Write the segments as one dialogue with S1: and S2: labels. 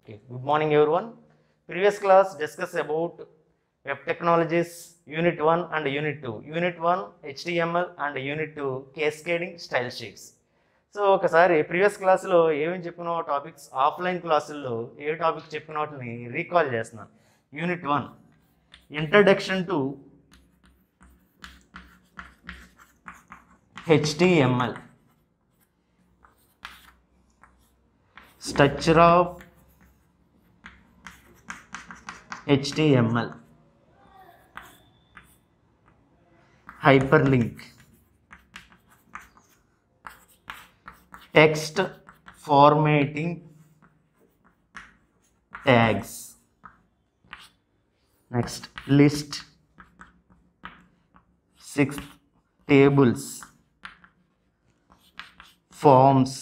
S1: Okay. Good morning everyone. Previous class discussed about web technologies unit 1 and unit 2. Unit 1 HTML and unit 2 cascading style sheets. So ఒకసారి previous క్లాస్లో ఏమేమి చెప్పుకున్న topics offline క్లాసుల్లో ఏ topic చెప్పుకున్న వాటిని recall చేస్తున్నాను. Unit 1 introduction to HTML, structure of HTML, hyperlink, text formatting, tags, next list, 6 tables, forms,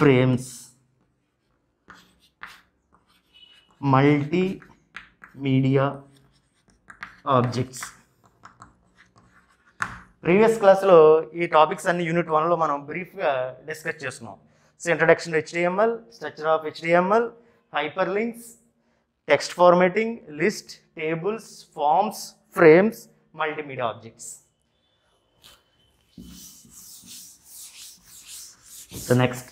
S1: frames, multimedia objects. Previous క్లాస్లో ఈ టాపిక్స్ అన్ని యూనిట్ 1లో మనం బ్రీఫ్గా డిస్కస్ చేస్తున్నాం. So introduction to HTML, structure of HTML, hyperlinks, text formatting, list, tables, forms, frames, multimedia objects. So next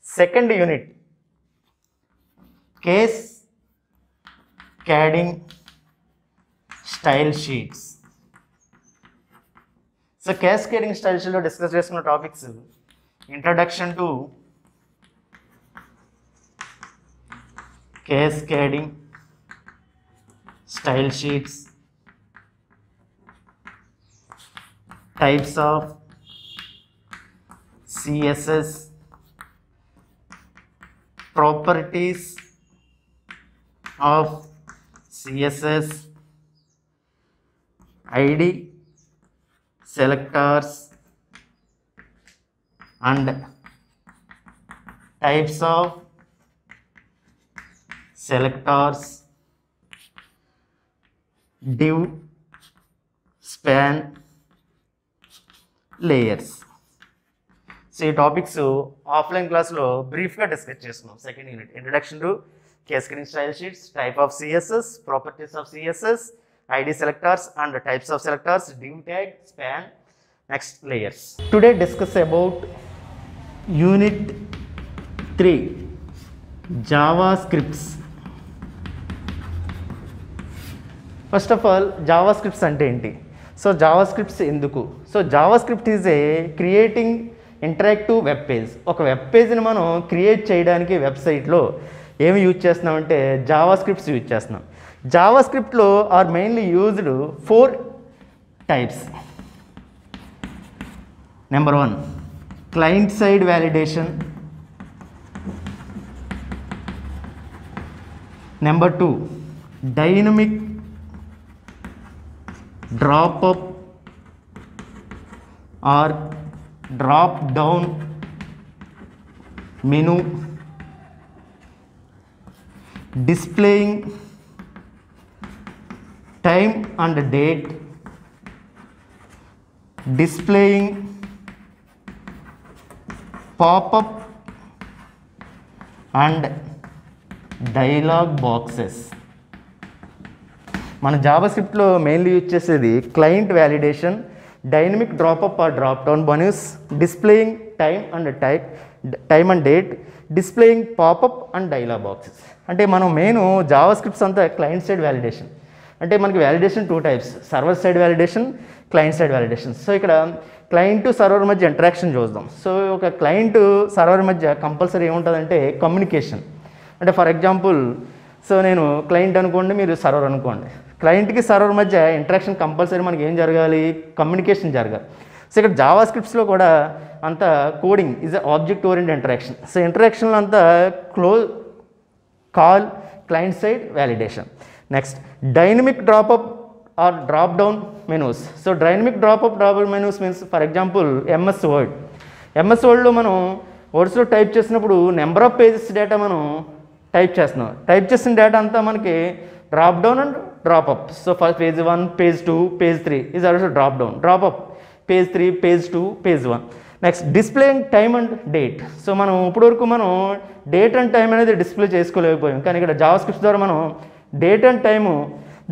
S1: second unit cascading style sheets. So cascading style sheet లో discuss చేసుకున్న topics introduction to cascading style sheets, types of CSS, properties of CSS, ID selectors and types of selectors, div, span, layers. So ఈ topics offline క్లాస్లో బ్రీఫ్గా discuss చేస్తున్నాం. Second unit introduction to cascading style sheets, type of CSS, properties of CSS, ID selectors and types of selectors, div tag, span, next layers. Today discuss about unit 3 JavaScripts. First of all JavaScripts అంటే ఏంటి? So JavaScripts ఎందుకు? So JavaScript is a creating interactive web page. ఒక web పేజ్ని మనం create చేయడానికి వెబ్సైట్లో ఏమి use చేస్తున్నామంటే జావాస్క్రిప్ట్స్ యూజ్ చేస్తున్నాం. జావాస్క్రిప్ట్లో are mainly used 4 types. Number 1 client side validation, number 2 dynamic drop up or drop down menu, displaying time and date, displaying pop-up and dialog boxes. మన జావాస్క్రిప్ట్లో మెయిన్లీ యూజ్ చేసేది client validation, dynamic drop up or drop down menus, displaying time and date, displaying popup and dialog boxes. అంటే మనం main జావాస్క్రిప్ట్స్ అంతా client side validation. అంటే మనకి validation 2 types, server side validation, client side validation. So ఇక్కడ client server మధ్య interaction చూద్దాం. So ఒక client server మధ్య కంపల్సరీ ఏముంటుందంటే కమ్యూనికేషన్. అంటే ఫర్ ఎగ్జాంపుల్ సో నేను క్లయింట్ అనుకోండి, మీరు సర్వర్ అనుకోండి. క్లయింట్కి సర్వర్ మధ్య ఇంటరాక్షన్ కంపల్సరీ మనకి ఏం జరగాలి? కమ్యూనికేషన్ జరగాలి. సో ఇక్కడ జావాస్క్రిప్ట్స్లో కూడా అంత coding is object oriented interaction. So ఇంటరాక్షన్లో అంతా call client side validation. Next dynamic drop up or drop down menus. So dynamic drop up drop down menus means for example MS వర్డ్లో మనం వర్డ్స్లో టైప్ చేసినప్పుడు నెంబర్ ఆఫ్ పేజెస్ డేటా మనం type చేస్తున్నాం. Type చేసిన data అంతా మనకి drop down and drop up. So first page 1, page 2, page 3 is also drop down, drop up page 3, page 2, page 1. Next displaying time and date. So మనం ఇప్పటివరకు మనం date and time అనేది display చేసుకోలేకపోయాం, కానీ ఇక్కడ Java scripts ద్వారా మనం date and time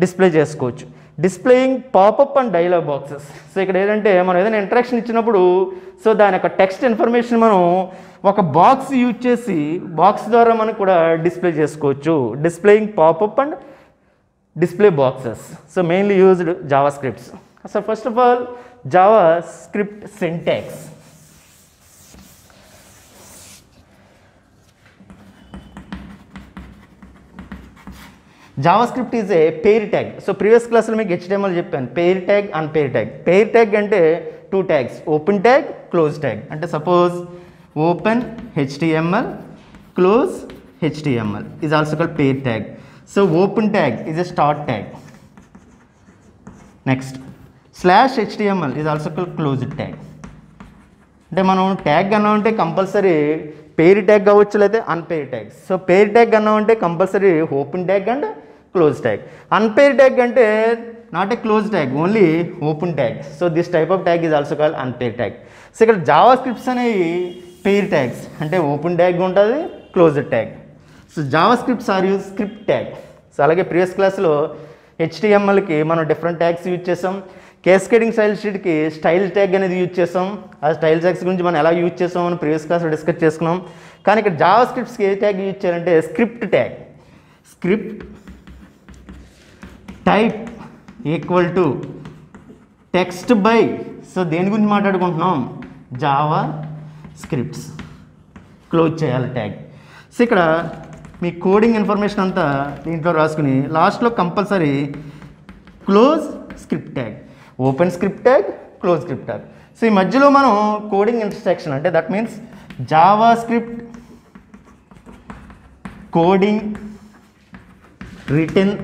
S1: display చేసుకోవచ్చు. Displaying popup and dialog boxes. So ఇక్కడ ఏంటంటే మనం ఏదైనా ఇంటరాక్షన్ ఇచ్చినప్పుడు సో దాని యొక్క టెక్స్ట్ ఇన్ఫర్మేషన్ మనం ఒక బాక్స్ యూజ్ చేసి బాక్స్ ద్వారా మనం కూడా డిస్ప్లే చేసుకోవచ్చు. Displaying popup and display boxes. So mainly used JavaScripts. So first of all, JavaScript syntax. JavaScript is a pair tag. So previous class lo meeku HTML cheppanu, pair tag, unpair tag. Pair tag ante two tags, open tag, close tag. Ante suppose open HTML, close HTML is also called pair tag. So open tag is a start tag. Next slash HTML is also called closed tag. అంటే మనం tag అన్నా అంటే compulsory పేర్ tag కావచ్చు లేదా unpair tag. So pair tag అన్నా అంటే compulsory open tag and close tag. Unpair tag అంటే not a close tag, only open tag. So this type of tag is also called unpair tag. So ఇక్కడ JavaScripts అనేవి pair tags, అంటే open tag ఉంటుంది, closed tag. So JavaScripts are use script tag. So అలాగే previous క్లాస్లో HTMLకి మనం different tags use చేసాం, cascading style షీట్కి స్టైల్ ట్యాగ్ అనేది యూజ్ చేసాం. ఆ స్టైల్ ట్యాగ్స్ గురించి మనం ఎలా యూజ్ చేసాం అని ప్రీవియస్ క్లాస్లో డిస్కస్ చేసుకున్నాం. కానీ ఇక్కడ జావా స్క్రిప్ట్స్కి ఏ ట్యాగ్ యూజ్ చేయాలంటే script tag. Script type equal to text by. So దేని గురించి మాట్లాడుకుంటున్నాం? JavaScripts. క్లోజ్ చేయాలి ట్యాగ్. సో ఇక్కడ మీ కోడింగ్ ఇన్ఫర్మేషన్ అంతా దీంట్లో రాసుకుని లాస్ట్లో compulsory close script tag, open script tag, close script tag. So ఈ మధ్యలో మనం కోడింగ్ ఇన్స్ట్రక్షన్ అంటే that means JavaScript coding written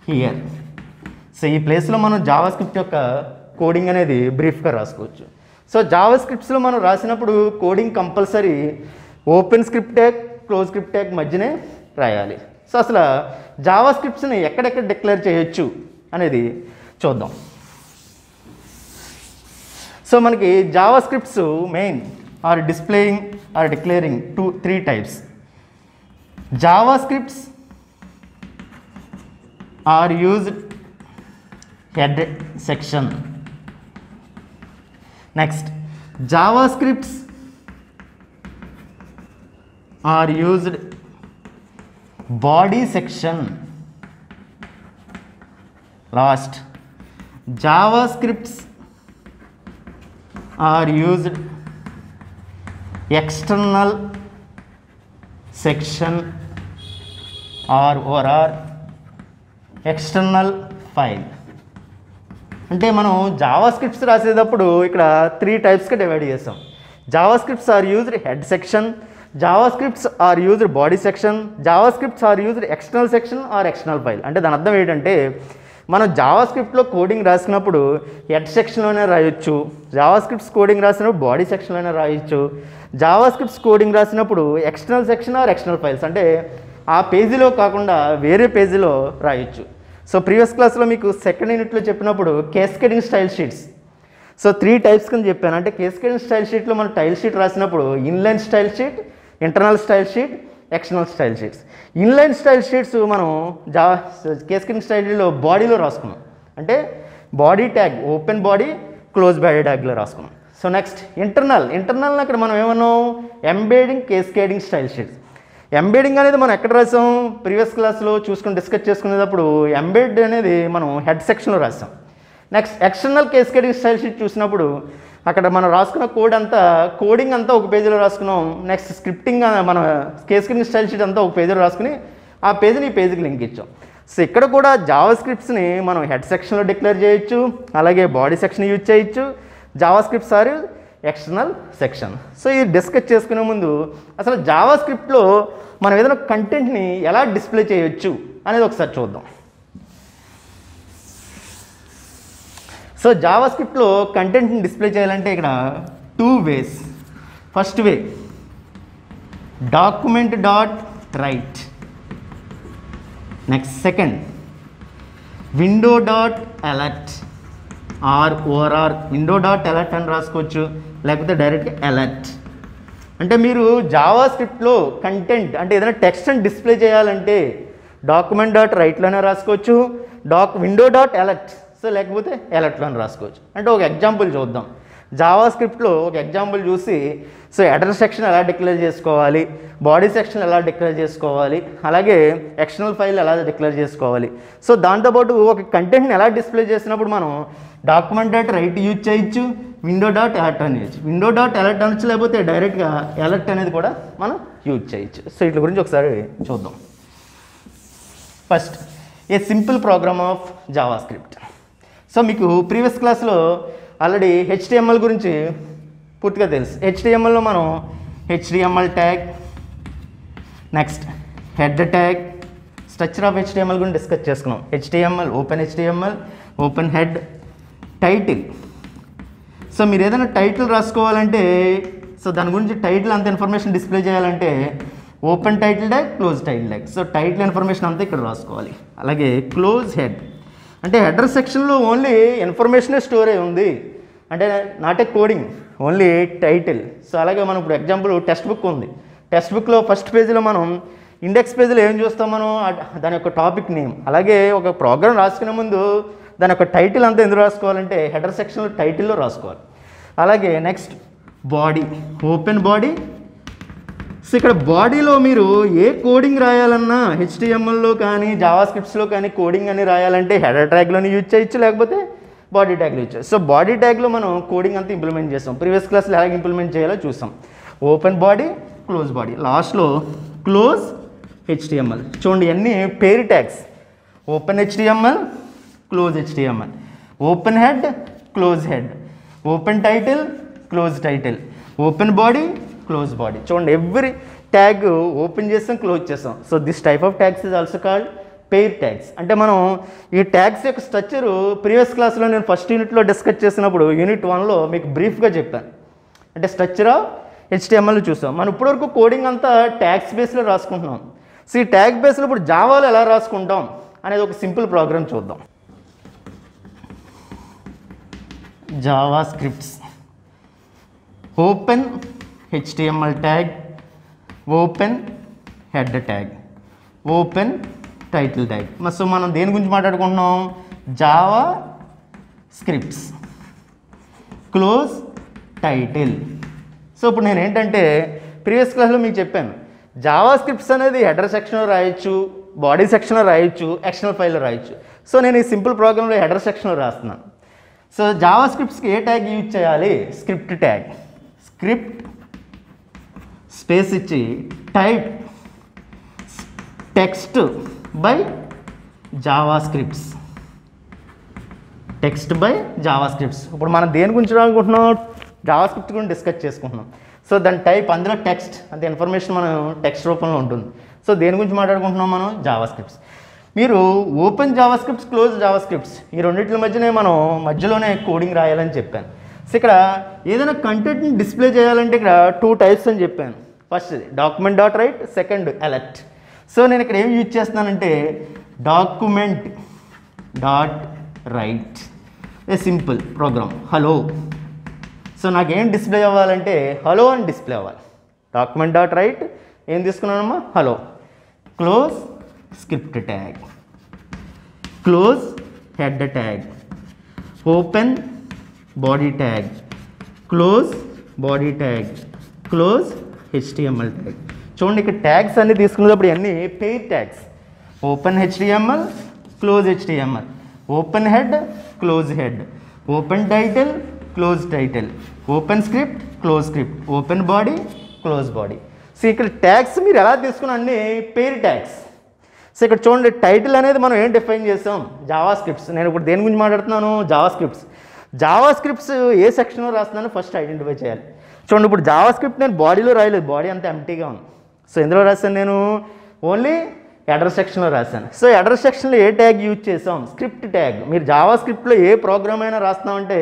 S1: here. So ఈ ప్లేస్లో మనం జావా స్క్రిప్ట్ యొక్క కోడింగ్ అనేది బ్రీఫ్గా రాసుకోవచ్చు. సో జావా స్క్రిప్ట్స్లో మనం రాసినప్పుడు coding compulsory open script tag, close script tag మధ్యనే రాయాలి. సో అసలు జావా స్క్రిప్ట్స్ని ఎక్కడెక్కడ డిక్లేర్ చేయొచ్చు అనేది చూద్దాం. సో మనకి JavaScripts main are displaying or declaring three types. JavaScripts are used head section. Next JavaScripts are used body section. Last, JavaScripts are used external section or external file. అంటే మనం Java scripts రాసేటప్పుడు ఇక్కడ 3 టైప్స్గా divide చేస్తాం. JavaScripts are used head section, JavaScripts are used body section, JavaScripts are used external section or external file. అంటే దాని అర్థం ఏంటంటే మనం జావాస్క్రిప్ట్లో కోడింగ్ రాసినప్పుడు హెడ్ సెక్షన్లోనే రాయొచ్చు, జావాస్క్రిప్ట్స్ కోడింగ్ రాసినప్పుడు బాడీ సెక్షన్లోనే రాయొచ్చు, జావాస్క్రిప్ట్స్ కోడింగ్ రాసినప్పుడు external section or external files అంటే ఆ పేజీలో కాకుండా వేరే పేజీలో రాయొచ్చు. సో ప్రీవియస్ క్లాస్లో మీకు సెకండ్ యూనిట్లో చెప్పినప్పుడు cascading style sheets. So 3 types కింద చెప్పాను. అంటే కేస్కేడింగ్ స్టైల్ షీట్లో మనం టైల్ షీట్ రాసినప్పుడు inline style sheet, internal style sheet, external style sheets. Inline style sheets మనం కేస్కేడింగ్ స్టైల్లో బాడీలో రాసుకున్నాం, అంటే body tag open body, close body ట్యాగ్లో రాసుకున్నాం. సో నెక్స్ట్ ఇంటర్నల్ అక్కడ మనం ఏమన్నాం? Embedding cascading style sheets. Embedding అనేది మనం ఎక్కడ రాసాం? ప్రీవియస్ క్లాస్లో చూసుకొని డిస్కస్ చేసుకునేటప్పుడు ఎంబెడ్ అనేది మనం హెడ్ సెక్షన్లో రాసాం. నెక్స్ట్ ఎక్స్టర్నల్ కేస్కేడింగ్ స్టైల్ షీట్ చూసినప్పుడు అక్కడ మనం రాసుకున్న కోడింగ్ అంతా ఒక పేజీలో రాసుకున్నాం. నెక్స్ట్ స్క్రిప్టింగ్ మన కేస్కేడింగ్ స్టైల్ షీట్ అంతా ఒక పేజీలో రాసుకుని ఆ పేజీని ఈ పేజీకి లింక్ ఇచ్చాం. సో ఇక్కడ కూడా జావా స్క్రిప్ట్స్ని మనం హెడ్ సెక్షన్లో డిక్లేర్ చేయొచ్చు, అలాగే బాడీ సెక్షన్ యూజ్ చేయొచ్చు. JavaScripts are external section. So ఇది డిస్కస్ చేసుకునే ముందు అసలు జావా స్క్రిప్ట్లో మనం ఏదైనా కంటెంట్ని ఎలా డిస్ప్లే చేయొచ్చు అనేది ఒకసారి చూద్దాం. సో జావా స్క్రిప్ట్లో కంటెంట్ని డిస్ప్లే చేయాలంటే ఇక్కడ 2 ways. First way document dot write. Next second window dot alert. Or O R R window dot alert అని రాసుకోవచ్చు, లేకపోతే డైరెక్ట్గా అలర్ట్. అంటే మీరు జావా స్క్రిప్ట్లో కంటెంట్ అంటే ఏదైనా టెక్స్ట్ అని డిస్ప్లే చేయాలంటే డాక్యుమెంట్ డాట్ రైట్లోనే రాసుకోవచ్చు, విండో డాట్ అలర్ట్, సో లేకపోతే అలర్ట్లోనే రాసుకోవచ్చు. అంటే ఒక ఎగ్జాంపుల్ చూద్దాం. జావా స్క్రిప్ట్లో ఒక ఎగ్జాంపుల్ చూసి, సో ఎడర్ సెక్షన్ ఎలా డిక్లేర్ చేసుకోవాలి, బాడీ సెక్షన్ ఎలా డిక్లేర్ చేసుకోవాలి, అలాగే ఎక్స్టర్నల్ ఫైల్ ఎలా డిక్లేర్ చేసుకోవాలి. సో దాంతోపాటు ఒక కంటెంట్ని ఎలా డిస్ప్లే చేసినప్పుడు మనం డాక్యుమెంట్ డాట్ రైట్ యూజ్ చేయొచ్చు, విండో డాట్ అలర్ట్ అని చేయొచ్చు. విండో డాట్ అలర్ట్ అనొచ్చు, లేకపోతే డైరెక్ట్గా అలర్ట్ అనేది కూడా మనం యూజ్ చేయొచ్చు. సో వీటి గురించి ఒకసారి చూద్దాం. First a simple program of JavaScript. So మీకు ప్రీవియస్ క్లాస్లో ఆల్రెడీ HTML గురించి పూర్తిగా తెలుసు. HTMLలో మనం HTML tag, next head tag, structure of HTML గురించి డిస్కస్ చేసుకున్నాం. HTML, open head, title. So మీరు ఏదైనా టైటిల్ రాసుకోవాలంటే, సో దాని గురించి టైటిల్ అంత ఇన్ఫర్మేషన్ డిస్ప్లే చేయాలంటే open title tag, close title tag. So title information అంతా ఇక్కడ రాసుకోవాలి. అలాగే క్లోజ్ హెడ్ అంటే హెడర్ సెక్షన్లో ఓన్లీ ఇన్ఫర్మేషనే స్టోర్ అయి ఉంది, అంటే not A coding, only title. So అలాగే మనం ఇప్పుడు ఎగ్జాంపుల్ టెక్స్ట్ బుక్ ఉంది. టెక్స్ట్ బుక్లో ఫస్ట్ పేజీలో మనం ఇండెక్స్ పేజీలో ఏం చూస్తాం మనం, దాని యొక్క టాపిక్ నేమ్. అలాగే ఒక ప్రోగ్రామ్ రాసుకునే ముందు దాని యొక్క టైటిల్ అంతా ఎందుకు రాసుకోవాలంటే హెడర్ సెక్షన్లో టైటిల్లో రాసుకోవాలి. అలాగే next body, open body. So ఇక్కడ బాడీలో మీరు ఏ కోడింగ్ రాయాలన్నా HTMLలో కానీ జావా స్క్రిప్ట్స్లో కానీ కోడింగ్ అని రాయాలంటే హెడర్ ట్యాగ్లోని యూజ్ చేయొచ్చు, లేకపోతే బాడీ ట్యాగ్లో యూజ్ చేయొచ్చు. సో బాడీ ట్యాగ్లో మనం కోడింగ్ అంతా ఇంప్లిమెంట్ చేస్తాం. ప్రీవియస్ క్లాస్లో ఎలాగ ఇంప్లిమెంట్ చేయాలో చూసాం. ఓపెన్ బాడీ, క్లోజ్ బాడీ, లాస్ట్లో క్లోజ్ HTML. చూడండి అన్నీ పేరు tags. Open HTML, close HTML, open head, close head, open title, close title, open body, close body. చూడండి ఎవ్రీ ట్యాగ్ ఓపెన్ చేస్తాం, క్లోజ్ చేస్తాం. So this type of tags is also called pair tags. అంటే మనం ఈ tags యొక్క structure previous క్లాస్లో నేను first యూనిట్లో డిస్కస్ చేసినప్పుడు యూనిట్ 1లో మీకు బ్రీఫ్గా చెప్పాను. అంటే స్ట్రక్చర్ ఆఫ్ HTML చూసాం. మనం ఇప్పటివరకు కోడింగ్ అంతా ట్యాగ్స్ బేస్లో రాసుకుంటున్నాం. సో ఈ ట్యాగ్ బేస్లో ఇప్పుడు జావాలో ఎలా రాసుకుంటాం అనేది ఒక సింపుల్ ప్రోగ్రామ్ చూద్దాం. Java scripts, open HTML tag, open head tag, open title tag. So మనం దేని గురించి మాట్లాడుకుంటున్నాం, JavaScripts, close title. So ఇప్పుడు నేను ఏంటంటే ప్రీవియస్ క్లాస్లో మీకు చెప్పాను, జావా స్క్రిప్ట్స్ అనేది హెడర్ సెక్షన్లో రాయొచ్చు, బాడీ సెక్షన్లో రాయొచ్చు, ఎక్స్టర్నల్ ఫైల్లో రాయొచ్చు. సో నేను ఈ సింపుల్ ప్రోగ్రాంలో హెడర్ సెక్షన్లో రాస్తున్నాను. సో జావా స్క్రిప్ట్స్కి ఏ ట్యాగ్ యూజ్ చేయాలి, స్క్రిప్ట్ ట్యాగ్. స్క్రిప్ట్ స్పేస్ ఇచ్చి type text by Java scripts, text by Java scripts. ఇప్పుడు మనం దేని గురించి అనుకుంటున్నాం, జావా స్క్రిప్ట్ గురించి డిస్కస్ చేసుకుంటున్నాం. సో దాని టైప్ అందులో టెక్స్ట్, అంత ఇన్ఫర్మేషన్ మనం టెక్స్ట్ రూపంలో ఉంటుంది. సో దేని గురించి మాట్లాడుకుంటున్నాం మనం, జావా స్క్రిప్ట్స్. మీరు open Java scripts, close Java scripts ఈ రెండింటి మధ్యనే మనం మధ్యలోనే కోడింగ్ రాయాలని చెప్పాను. సో ఇక్కడ ఏదైనా కంటెంట్ని డిస్ప్లే చేయాలంటే ఇక్కడ 2 టైప్స్ అని చెప్పాను. First document dot write, second alert. So నేను ఇక్కడ ఏం యూజ్ చేస్తున్నానంటే document dot write, a simple program, hello. So నాకేం డిస్ప్లే అవ్వాలంటే హలో అని డిస్ప్లే అవ్వాలి. డాక్యుమెంట్ డాట్ రైట్ ఏం తీసుకున్నానమ్మా, hello. Close script tag, close head tag, open body tag, close body tag, close HTML tag. చూడండి ఇక్కడ tags అన్ని తీసుకునేటప్పుడు అన్నీ pair tags. Open HTML, close HTML, open head, close head, open title, close title, open script, close script, open body, close body. So ఇక్కడ tags మీరు ఎలా తీసుకున్న అన్ని పెయిర్ ట్యాగ్స్. సో ఇక్కడ చూడండి టైటిల్ అనేది మనం ఏం డిఫైన్ చేస్తాం, జావా స్క్రిప్ట్స్. నేను ఇప్పుడు దేని గురించి మాట్లాడుతున్నాను, జావా స్క్రిప్ట్స్. జావా స్క్రిప్ట్స్ ఏ సెక్షన్లో రాస్తున్నానో ఫస్ట్ ఐడెంటిఫై చేయాలి. చూడండి ఇప్పుడు జావా స్క్రిప్ట్ నేను బాడీలో రాయలేదు, బాడీ అంతా ఎంటీగా ఉంది. సో ఎందులో రాశాను నేను, ఓన్లీ హెడర్ సెక్షన్లో రాశాను. సో హెడర్ సెక్షన్లో ఏ ట్యాగ్ యూజ్ చేసాం, స్క్రిప్ట్ ట్యాగ్. మీరు జావా స్క్రిప్ట్లో ఏ ప్రోగ్రామ్ అయినా రాస్తామంటే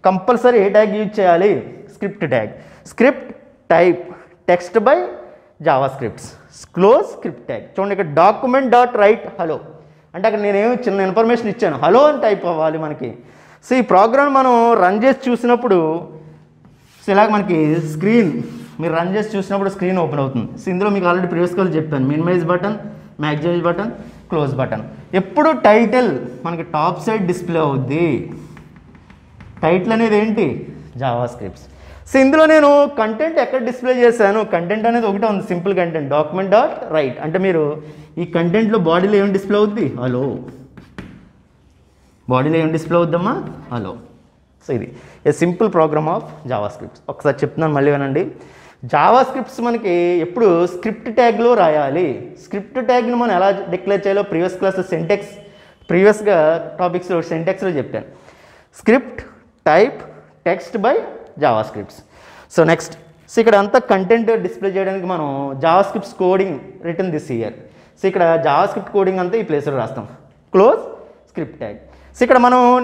S1: కంపల్సరీ ఏ ట్యాగ్ యూజ్ చేయాలి, script tag. Script type text by JavaScripts, close script tag. చూడండి ఇక్కడ డాక్యుమెంట్ డాట్ రైట్ హలో అంటే అక్కడ నేనేమి చిన్న ఇన్ఫర్మేషన్ ఇచ్చాను, హలో అని టైప్ అవ్వాలి మనకి. సో ఈ ప్రోగ్రామ్ మనం రన్ చేసి చూసినప్పుడు సో ఇలాగ మనకి స్క్రీన్ మీరు రన్ చేసి చూసినప్పుడు స్క్రీన్ ఓపెన్ అవుతుంది. సో ఇందులో మీకు ఆల్రెడీ ప్రీవియస్ కాల్ చెప్పాను, minimise button, maximise button, close button. ఎప్పుడు టైటిల్ మనకి టాప్ సైడ్ డిస్ప్లే అవుద్ది. టైటిల్ అనేది ఏంటి? Java scripts. సో ఇందులో నేను కంటెంట్ ఎక్కడ డిస్ప్లే చేశాను? కంటెంట్ అనేది ఒకటే ఉంది, simple content, document dot right. అంటే మీరు ఈ కంటెంట్లో బాడీలో ఏం డిస్ప్లే అవుద్ది? హలో. బాడీలో ఏం డిస్ప్లే అవుద్దమ్మా? హలో. సో ఇది a simple program of JavaScripts. ఒకసారి చెప్తున్నాను, మళ్ళీ వినండి. జావా స్క్రిప్ట్స్ మనకి ఎప్పుడు స్క్రిప్ట్ ట్యాగ్లో రాయాలి. స్క్రిప్ట్ ట్యాగ్ని మనం ఎలా డిక్లేర్ చేయాలో ప్రీవియస్ క్లాస్లో సింటెక్స్, ప్రీవియస్గా టాపిక్స్లో సింటెక్స్లో చెప్పాను. Script type text by JavaScripts. So next, so ఇక్కడ అంతా కంటెంట్ డిస్ప్లే చేయడానికి మనం Java scripts coding return this year. So ఇక్కడ జావా స్క్రిప్ట్ కోడింగ్ అంతా ఈ ప్లేస్లో రాస్తాం. Close script tag. సో ఇక్కడ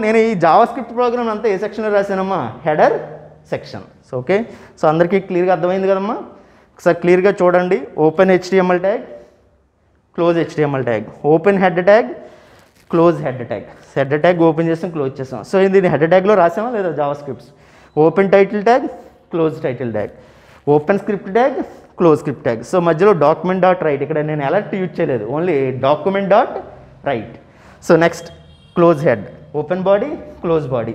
S1: నేను ఈ జావా స్క్రిప్ట్ ప్రోగ్రామ్ అంతా ఏ సెక్షన్లో రాశానమ్మా? Header section. So okay, so అందరికీ క్లియర్గా అర్థమైంది కదమ్మా? ఒకసారి క్లియర్గా చూడండి. Open HTML tag, close HTML tag, open head tag, close head tag. Head tag open చేస్తాం, క్లోజ్ చేస్తాం. సో ఇది హెడ్ ట్యాగ్లో రాసామా లేదా JavaScripts? Open title tag, close title tag, open script tag, close script tag. So మధ్యలో document dot write, ఇక్కడ నేను alert use చేయలేదు, only document dot write. So next, close head, open body, close body,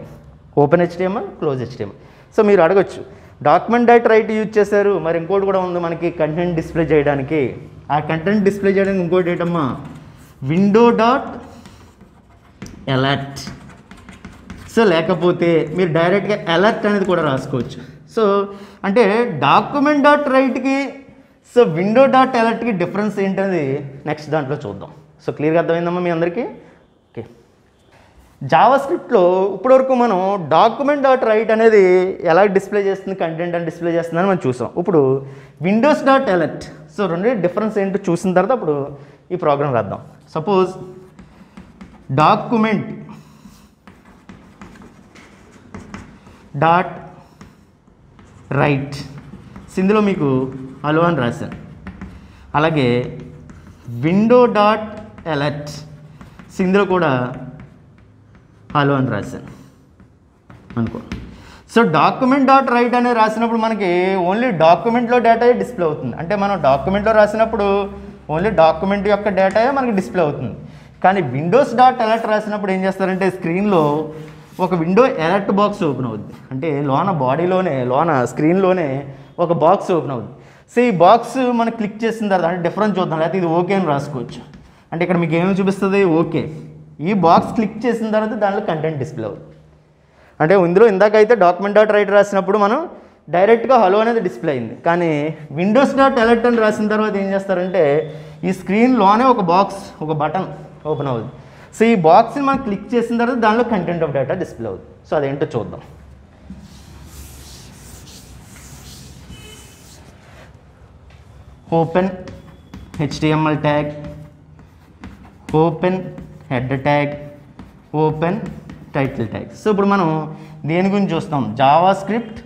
S1: open HTML, close HTML. So మీరు అడగొచ్చు, document dot write use చేశారు, మరి ఇంకోటి కూడా ఉంది మనకి కంటెంట్ డిస్ప్లే చేయడానికి. ఆ కంటెంట్ డిస్ప్లే చేయడానికి ఇంకోటి ఏంటమ్మా? Window dot alert. సో లేకపోతే మీరు డైరెక్ట్గా అలర్ట్ అనేది కూడా రాసుకోవచ్చు. సో అంటే డాక్యుమెంట్ డాట్ రైట్కి సో విండో డాట్ అలర్ట్కి డిఫరెన్స్ ఏంటనేది నెక్స్ట్ దాంట్లో చూద్దాం. సో క్లియర్గా అర్థమైందమ్మా మీ అందరికీ? ఓకే, జావా స్క్రిప్ట్లో ఇప్పటివరకు మనం డాక్యుమెంట్ డాట్ రైట్ అనేది ఎలా డిస్ప్లే చేస్తుంది, కంటెంట్ అని డిస్ప్లే చేస్తుందని మనం చూసాం. ఇప్పుడు విండోస్ డాట్ అలర్ట్, సో రెండు డిఫరెన్స్ ఏంటో చూసిన తర్వాత అప్పుడు ఈ ప్రోగ్రామ్ రాద్దాం. సపోజ్ డాక్యుమెంట్ డాట్ రైట్, ఇందులో మీకు హలో అని రాశాను. అలాగే విండో డాట్ అలర్ట్, ఇందులో కూడా హలో అని రాశాను అనుకో. సో డాక్యుమెంట్ డాట్ రైట్ అనేది రాసినప్పుడు మనకి ఓన్లీ డాక్యుమెంట్లో డేటా డిస్ప్లే అవుతుంది. అంటే మనం డాక్యుమెంట్లో రాసినప్పుడు ఓన్లీ డాక్యుమెంట్ యొక్క డేటా మనకి డిస్ప్లే అవుతుంది. కానీ విండోస్ డాట్ అలర్ట్ రాసినప్పుడు ఏం చేస్తారంటే స్క్రీన్లో ఒక విండో అలర్ట్ బాక్స్ ఓపెన్ అవుద్ది. అంటే లోన బాడీలోనే లోన స్క్రీన్లోనే ఒక బాక్స్ ఓపెన్ అవుద్ది. సో ఈ బాక్స్ మనం క్లిక్ చేసిన తర్వాత అంటే డిఫరెన్స్ చూద్దాం, లేకపోతే ఇది ఓకే అని రాసుకోవచ్చు. అంటే ఇక్కడ మీకు ఏమి చూపిస్తుంది? ఓకే. ఈ బాక్స్ క్లిక్ చేసిన తర్వాత దాంట్లో కంటెంట్ డిస్ప్లే అవుతుంది. అంటే ఇందులో ఇందాకైతే డాక్యుమెంట్ డాట్ రైట్ రాసినప్పుడు మనం డైరెక్ట్గా హలో అనేది డిస్ప్లే అయింది. కానీ విండోస్ డాట్ అలర్ట్ అని రాసిన తర్వాత ఏం చేస్తారంటే ఈ స్క్రీన్లోనే ఒక బాక్స్, ఒక బటన్ ఓపెన్ అవుతుంది. సో ఈ బాక్స్ని మనం క్లిక్ చేసిన తర్వాత దానిలో కంటెంట్ ఆఫ్ డేటా డిస్ప్లే అవుతుంది. సో అదేంటో చూద్దాం. Open HTML tag, open head tag, open title tag. So ఇప్పుడు మనం దేని గురించి చూస్తాం? Java script.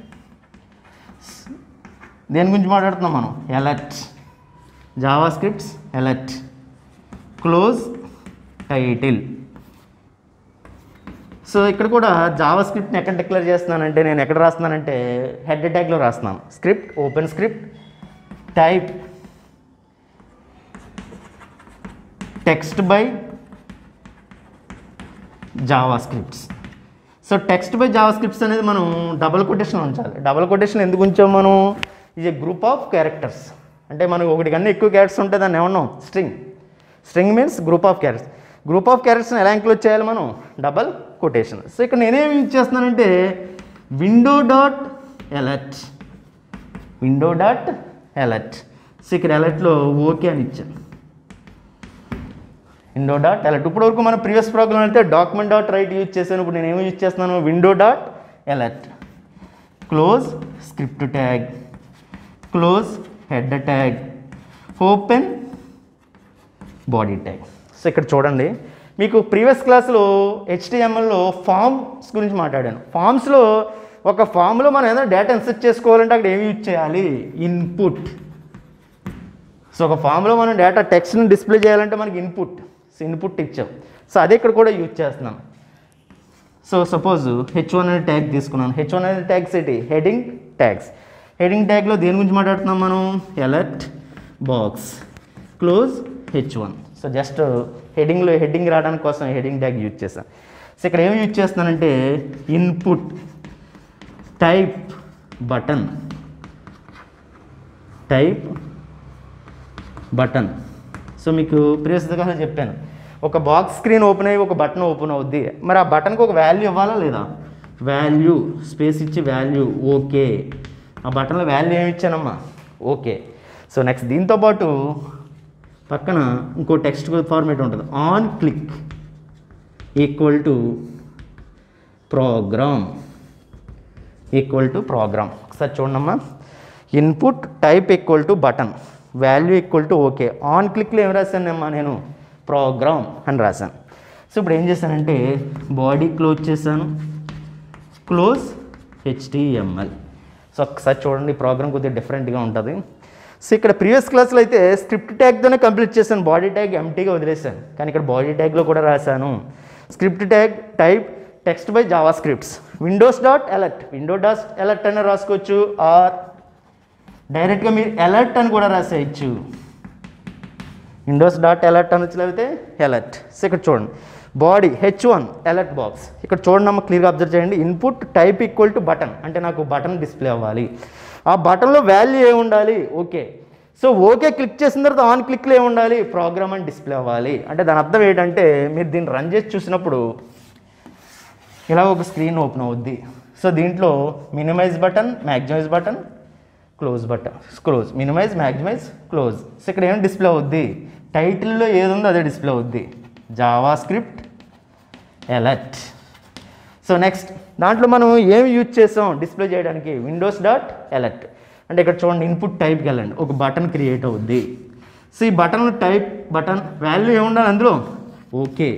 S1: దేని గురించి మాట్లాడుతున్నాం మనం? Alert. Java scripts alert, close title. So ఇక్కడ కూడా జావా స్క్రిప్ట్ని ఎక్కడ డిక్లేర్ చేస్తున్నానంటే నేను ఎక్కడ రాస్తున్నానంటే హెడ్ ట్యాగ్లో రాస్తున్నాను. Script, open script, type text by JavaScripts. So text by JavaScripts అనేది మనం డబుల్ కొటేషన్ ఉంచాలి. డబుల్ కొటేషన్ ఎందుకు ఉంచాం మనం? ఇది ఏ గ్రూప్ ఆఫ్ క్యారెక్టర్స్. అంటే మనకు ఒకటి కన్నా ఎక్కువ క్యారెక్టర్స్ ఉంటే దాన్ని ఏమన్నాం? String. String means group of characters. Group of క్యారెక్టర్స్ని ఎలా ఇంక్లూడ్ చేయాలి మనం? Double quotation. సో ఇక్కడ నేనేమి యూజ్ చేస్తున్నానంటే window dot alert, window dot alert. So ఇక్కడ అలర్ట్లో ఓకే అని ఇచ్చాను, విండో డాట్ అలర్ట్. ఇప్పటివరకు మనం ప్రీవియస్ ప్రోగ్రామ్ అయితే డాక్యుమెంట్ డాట్ రైట్ యూజ్ చేశాను. ఇప్పుడు నేను ఏమి యూజ్ చేస్తున్నాను? Window dot alert, close script tag, close head tag, open body tag. So ఇక్కడ చూడండి, మీకు ప్రీవియస్ క్లాస్లో హెచ్టిఎంఎల్లో ఫామ్స్ గురించి మాట్లాడాను. ఫామ్స్లో ఒక ఫామ్లో మనం ఏదైనా డేటా ఇన్సర్ట్ చేసుకోవాలంటే అక్కడ ఏమి యూజ్ చేయాలి? ఇన్పుట్. సో ఒక ఫామ్లో మనం డేటా టెక్స్ట్ని డిస్ప్లే చేయాలంటే మనకి ఇన్పుట్. సో ఇన్పుట్ ఇచ్చాం. సో అదే ఇక్కడ కూడా యూజ్ చేస్తున్నాం. సో సపోజ్ H1 అనే ట్యాగ్ తీసుకున్నాను. H1 అనే ట్యాగ్స్ ఏంటి? Heading tags. హెడింగ్ ట్యాగ్లో దేని గురించి మాట్లాడుతున్నాం మనం? Alert box close H1. So just heading రావడానికి కోసం హెడింగ్ ట్యాగ్ యూజ్ చేశాను. సో ఇక్కడ ఏమి యూజ్ చేస్తున్నానంటే ఇన్పుట్ టైప్ బటన్ సో మీకు ప్రీవియస్గా చెప్పాను, ఒక బాక్స్ స్క్రీన్ ఓపెన్ అయ్యి ఒక బటన్ ఓపెన్ అవుద్ది. మరి ఆ బటన్కి ఒక వాల్యూ ఇవ్వాలా లేదా? వాల్యూ స్పేస్ ఇచ్చి వాల్యూ ఓకే. ఆ బటన్లో వాల్యూ ఏమి ఇచ్చానమ్మా? ఓకే. సో నెక్స్ట్ దీంతోపాటు పక్కన ఇంకో టెక్స్ట్ ఫార్మేట్ ఉంటుంది. On click equal to programme ఒకసారి చూడమ్మా. Input type equal to button, value equal to okay. On క్లిక్లో ఏం రాశానమ్మా నేను? ప్రోగ్రామ్ అని రాశాను. సో ఇప్పుడు ఏం చేశానంటే బాడీ క్లోజ్ చేశాను, క్లోజ్ HTML. సో ఒకసారి చూడండి, ప్రోగ్రామ్ కొద్దిగా డిఫరెంట్గా ఉంటుంది. సో ఇక్కడ ప్రీవియస్ క్లాస్లో అయితే స్క్రిప్ట్ ట్యాగ్తోనే కంప్లీట్ చేశాను, బాడీ ట్యాగ్ ఎంటీగా వదిలేశాను. కానీ ఇక్కడ బాడీ ట్యాగ్లో కూడా రాశాను script tag type text by Java scripts windows.alert అని రాసుకోవచ్చు, ఆర్ డైరెక్ట్గా మీరు అలర్ట్ అని కూడా రాసేయచ్చు. windows.alert అనొచ్చు, లేకపోతే అలర్ట్. సో ఇక్కడ చూడండి బాడీ H1 అలర్ట్ బాక్స్. ఇక్కడ చూడండి అమ్మ, క్లియర్గా అబ్జర్వ్ చేయండి. Input type equal to button అంటే నాకు బటన్ డిస్ప్లే అవ్వాలి. ఆ బటన్లో వాల్యూ ఏమి ఉండాలి? ఓకే. సో ఓకే క్లిక్ చేసిన తర్వాత ఆన్ క్లిక్లో ఏమి ఉండాలి? ప్రోగ్రామ్ అని డిస్ప్లే అవ్వాలి. అంటే దాని అర్థం ఏంటంటే మీరు దీన్ని రన్ చేసి చూసినప్పుడు ఇలా ఒక స్క్రీన్ ఓపెన్ అవుద్ది. సో దీంట్లో minimise button, maximise button, close, minimise, maximise, close. So ఇక్కడ ఏం డిస్ప్లే అవుద్ది? టైటిల్లో ఏది ఉందో అదే డిస్ప్లే అవుద్ది, Java script alert. So next దాంట్లో మనం ఏమి యూజ్ చేసాం డిస్ప్లే చేయడానికి? windows.alert. అంటే ఇక్కడ చూడండి ఇన్పుట్ టైప్కి వెళ్ళండి, ఒక బటన్ క్రియేట్ అవుద్ది. సో ఈ బటన్ బటన్ వాల్యూ ఏముండాలి అందులో? ఓకే.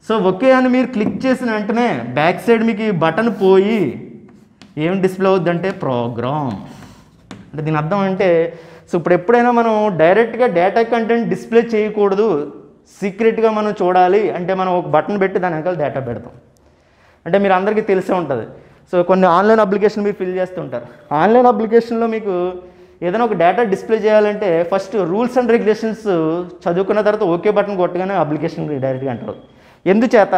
S1: సో ఓకే అని మీరు క్లిక్ చేసిన వెంటనే బ్యాక్ సైడ్ మీకు ఈ బటన్ పోయి ఏం డిస్ప్లే అవుద్ది అంటే ప్రోగ్రామ్. అంటే దీని అర్థం అంటే సో ఇప్పుడు ఎప్పుడైనా మనం డైరెక్ట్గా డేటా కంటెంట్ డిస్ప్లే చేయకూడదు, సీక్రెట్గా మనం చూడాలి అంటే మనం ఒక బటన్ పెట్టి దాని వెనకాల డేటా పెడతాం. అంటే మీరు అందరికీ తెలిసే ఉంటుంది. సో కొన్ని ఆన్లైన్ అప్లికేషన్ మీరు ఫిల్ చేస్తుంటారు. ఆన్లైన్ అప్లికేషన్లో మీకు ఏదైనా ఒక డేటా డిస్ప్లే చేయాలంటే ఫస్ట్ రూల్స్ అండ్ రెగ్యులేషన్స్ చదువుకున్న తర్వాత ఓకే బటన్ కొట్టగానే అప్లికేషన్ డైరెక్ట్గా అంటారు. ఎందుచేత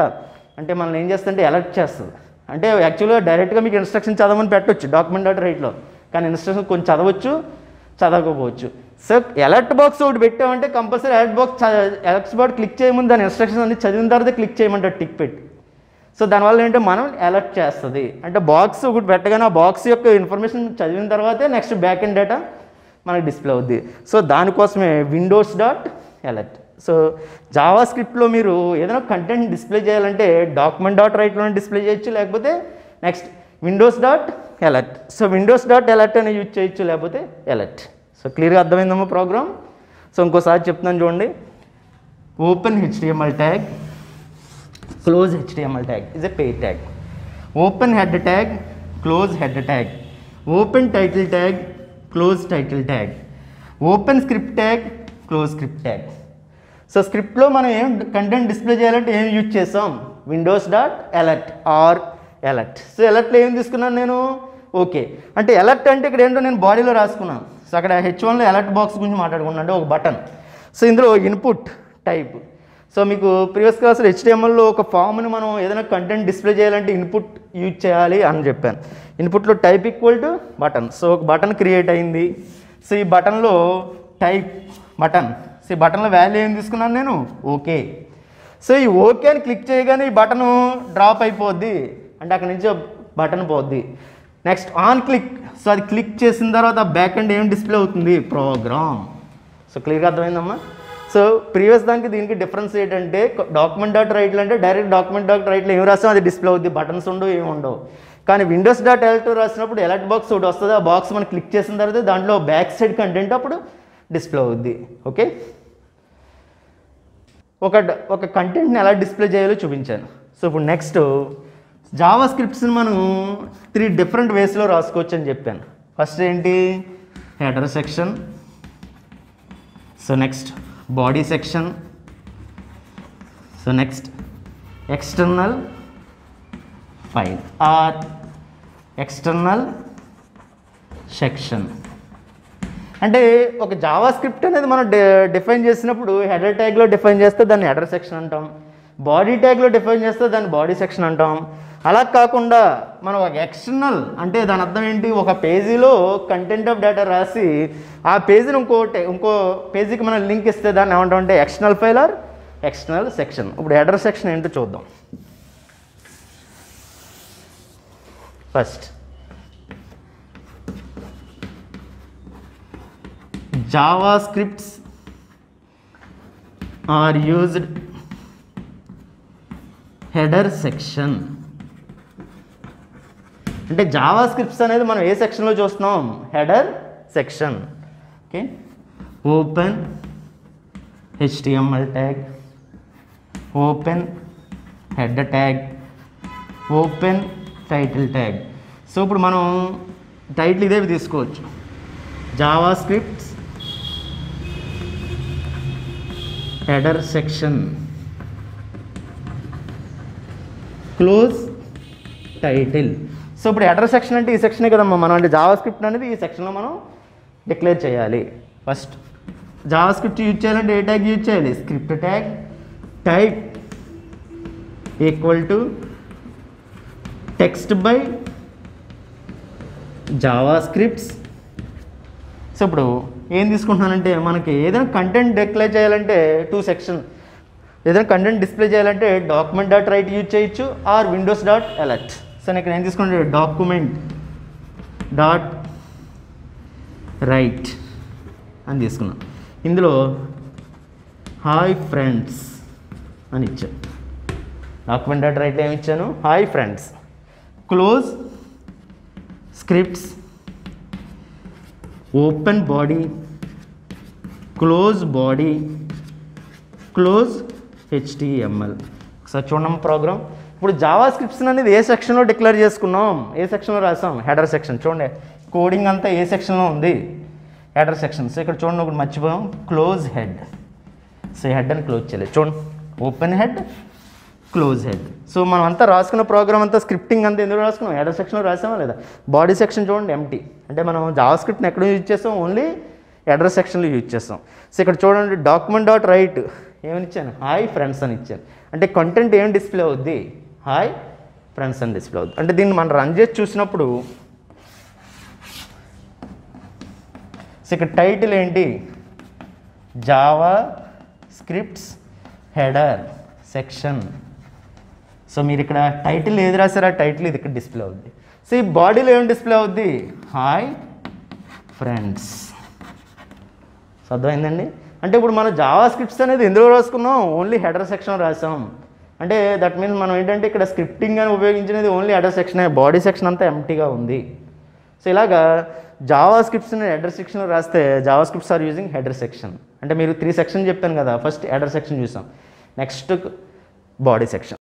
S1: అంటే మనల్ని ఏం చేస్తుంటే అలర్ట్ చేస్తుంది. అంటే యాక్చువల్గా డైరెక్ట్గా మీకు ఇన్స్ట్రక్షన్ చదవమని పెట్టవచ్చు document.writeలో, కానీ ఇన్స్ట్రక్షన్ కొంచెం చదవచ్చు, చదవకపోవచ్చు. సో అలర్ట్ బాక్స్ ఒకటి పెట్టామంటే కంపల్సరీ అలర్ట్ బాక్స్ క్లిక్ చేయముందు దాని ఇన్స్ట్రక్షన్ అన్ని చదివిన తర్వాత క్లిక్ చేయమంటారు టిక్ పెట్టి. సో దానివల్ల ఏంటంటే మనం అలర్ట్ చేస్తుంది. అంటే బాక్స్ ఒకటి పెట్టగానే ఆ బాక్స్ యొక్క ఇన్ఫర్మేషన్ చదివిన తర్వాతే నెక్స్ట్ బ్యాక్ ఎండ్ డేటా మనకి డిస్ప్లే అవుద్ది. సో దానికోసమే windows.alert. సో జావా స్క్రిప్ట్లో మీరు ఏదైనా కంటెంట్ డిస్ప్లే చేయాలంటే document.writeలోనే డిస్ప్లే చేయొచ్చు, లేకపోతే నెక్స్ట్ windows.alert. సో windows.alert అని యూజ్ చేయొచ్చు, లేకపోతే అలర్ట్. సో క్లియర్గా అర్థమైందమ్మా ప్రోగ్రామ్. సో ఇంకోసారి చెప్తున్నాను చూడండి. Open HTML tag, close HTML tag is a paid tag. Open header tag, close header tag. Open title tag, close title tag. Open script tag, close script tag. So స్క్రిప్ట్లో మనం ఏం content display చేయాలంటే ఏం use చేసాం? windows.alert are alert. So అలర్ట్లో ఏం తీసుకున్నాను నేను? Okay. అంటే అలర్ట్ అంటే ఇక్కడ ఏంటో నేను బాడీలో రాసుకున్నాను. సో అక్కడ H1లో అలర్ట్ బాక్స్ గురించి మాట్లాడుకున్నాను, అంటే ఒక బటన్. సో ఇందులో ఇన్పుట్ టైప్. సో మీకు ప్రీవియస్ క్లాస్లో HTMLలో ఒక ఫామ్ని మనం ఏదైనా కంటెంట్ డిస్ప్లే చేయాలంటే ఇన్పుట్ యూజ్ చేయాలి అని చెప్పాను. ఇన్పుట్లో type equal to button. So ఒక బటన్ క్రియేట్ అయింది. సో ఈ బటన్లో టైప్ బటన్. సో ఈ బటన్లో వాల్యూ ఏం తీసుకున్నాను నేను? ఓకే. సో ఈ ఓకే అని క్లిక్ చేయగానే ఈ బటన్ డ్రాప్ అయిపోద్ది, అంటే అక్కడి నుంచి బటన్ పోద్ది. Next on click. సో అది క్లిక్ చేసిన తర్వాత బ్యాక్ ఎండ్ ఏం డిస్ప్లే అవుతుంది? ప్రోగ్రామ్. సో క్లియర్గా అర్థమైందమ్మా. సో ప్రీవియస్ దానికి దీనికి డిఫరెన్స్ ఏంటంటే document.write అంటే డైరెక్ట్ document.writeలో ఏం రాస్తాం అది డిస్ప్లే అవుద్ది, బటన్స్ ఉండవు, ఏమి ఉండవు. కానీ windows.alert రాసినప్పుడు అలర్ట్ బాక్స్ ఒకటి వస్తుంది. ఆ బాక్స్ మనం క్లిక్ చేసిన తర్వాత దాంట్లో బ్యాక్ సైడ్ కంటెంట్ అప్పుడు డిస్ప్లే అవుద్ది. ఓకే. ఒక కంటెంట్ని ఎలా డిస్ప్లే చేయాలో చూపించాను. సో ఇప్పుడు నెక్స్ట్ జావా స్క్రిప్ట్స్ని మనం 3 డిఫరెంట్ వేస్లో రాసుకోవచ్చు అని చెప్పాను. ఫస్ట్ ఏంటి? Header section. So next body section. So next external file or external section. అంటే ఒక జావా స్క్రిప్ట్ అనేది మనం డిఫైన్ చేసినప్పుడు హెడర్ ట్యాగ్లో డిఫైన్ చేస్తే దాన్ని హెడర్ సెక్షన్ అంటాం, బాడీ ట్యాగ్లో డిఫైన్ చేస్తే దాన్ని బాడీ సెక్షన్ అంటాం. అలా కాకుండా మనం ఒక ఎక్స్టర్నల్ అంటే దాని అర్థం ఏంటి, ఒక పేజీలో కంటెంట్ ఆఫ్ డేటా రాసి ఆ పేజీని ఇంకో పేజీకి మనం లింక్ ఇస్తే దాన్ని ఏమంటాం అంటే external file or external section. ఇప్పుడు హెడర్ సెక్షన్ ఏంటో చూద్దాం. First JavaScripts are used header section. అంటే జావా స్క్రిప్ట్స్ అనేది మనం ఏ సెక్షన్లో చూస్తున్నాం, header section. Okay, open HTML tag, open header tag, open title tag. So ఇప్పుడు మనం టైటిల్ ఇదేవి తీసుకోవచ్చు, JavaScripts header section close title. So ఇప్పుడు హెడర్ సెక్షన్ అంటే ఈ సెక్షనే కదమ్మా, మనం అంటే జావా స్క్రిప్ట్ అనేది ఈ సెక్షన్లో మనం డిక్లేర్ చేయాలి. ఫస్ట్ జావా స్క్రిప్ట్ యూజ్ చేయాలంటే ఏ ట్యాగ్ యూజ్ చేయాలి, script tag type equal to text by JavaScripts. So ఇప్పుడు ఏం తీసుకుంటున్నానంటే మనకి ఏదైనా కంటెంట్ డిక్లేర్ చేయాలంటే టూ సెక్షన్, ఏదైనా కంటెంట్ డిస్ప్లే చేయాలంటే డాక్యుమెంట్ డాట్ రైట్ యూజ్ చేయొచ్చు or windows dot alert. So నేను ఇక్కడ ఏం తీసుకుంటే డాక్యుమెంట్ డాట్ రైట్ అని తీసుకున్నాను. ఇందులో హాయ్ ఫ్రెండ్స్ అని ఇచ్చాను. డాక్యుమెంట్ డాట్ రైట్లో ఏమి ఇచ్చాను, hi friends. Close scripts open body close body close HTML. ఒకసారి చూడడం ప్రోగ్రామ్. ఇప్పుడు జావా స్క్రిప్ట్స్ అనేది ఏ సెక్షన్లో డిక్లేర్ చేసుకున్నాం, ఏ సెక్షన్లో రాసాం, హెడర్ సెక్షన్. చూడండి కోడింగ్ అంతా ఏ సెక్షన్లో ఉంది, హెడర్ సెక్షన్. సో ఇక్కడ చూడండి ఒకటి మర్చిపోయాం, క్లోజ్ హెడ్. సో హెడ్ అని క్లోజ్ చేయలేదు. చూడండి open head close head. So మనం అంతా రాసుకున్న ప్రోగ్రామ్ అంతా స్క్రిప్టింగ్ అంతా ఎందుకు రాసుకున్నాం, హెడర్ సెక్షన్లో రాసామా లేదా. బాడీ సెక్షన్ చూడండి ఎంటీ, అంటే మనం జావా స్క్రిప్ట్ని ఎక్కడ యూజ్ చేస్తాం, ఓన్లీ హెడర్ సెక్షన్లో యూజ్ చేస్తాం. సో ఇక్కడ చూడండి డాక్యుమెంట్ డాట్ రైట్ ఏమని ఇచ్చాను, హాయ్ ఫ్రెండ్స్ అని ఇచ్చాను. అంటే కంటెంట్ ఏం డిస్ప్లే అవుద్ది, హాయ్ ఫ్రెండ్స్ అని డిస్ప్లే అవుద్ది. అంటే దీన్ని మనం రన్ చేసి చూసినప్పుడు సో ఇక్కడ టైటిల్ ఏంటి, Java scripts header section. So మీరు ఇక్కడ టైటిల్ ఏది రాసారో ఆ టైటిల్ ఇది ఇక్కడ డిస్ప్లే అవుద్ది. సో ఈ బాడీలో ఏం డిస్ప్లే అవుద్ది, హాయ్ ఫ్రెండ్స్. సో అర్థమైందండి. అంటే ఇప్పుడు మనం జావా స్క్రిప్ట్స్ అనేది ఎందులో రాసుకున్నాం, ఓన్లీ హెడర్ సెక్షన్ రాసాం. అంటే దట్ మీన్స్ మనం ఏంటంటే ఇక్కడ స్క్రిప్టింగ్ అని ఉపయోగించినది ఓన్లీ హెడర్ సెక్షనే, బాడీ సెక్షన్ అంతా ఎంటీగా ఉంది. సో ఇలాగా జావా స్క్రిప్ట్స్ని హెడర్ సెక్షన్లో రాస్తే JavaScripts are using header section. అంటే మీరు 3 సెక్షన్ చెప్పాను కదా, ఫస్ట్ హెడర్ సెక్షన్ చూసాం, నెక్స్ట్ బాడీ సెక్షన్.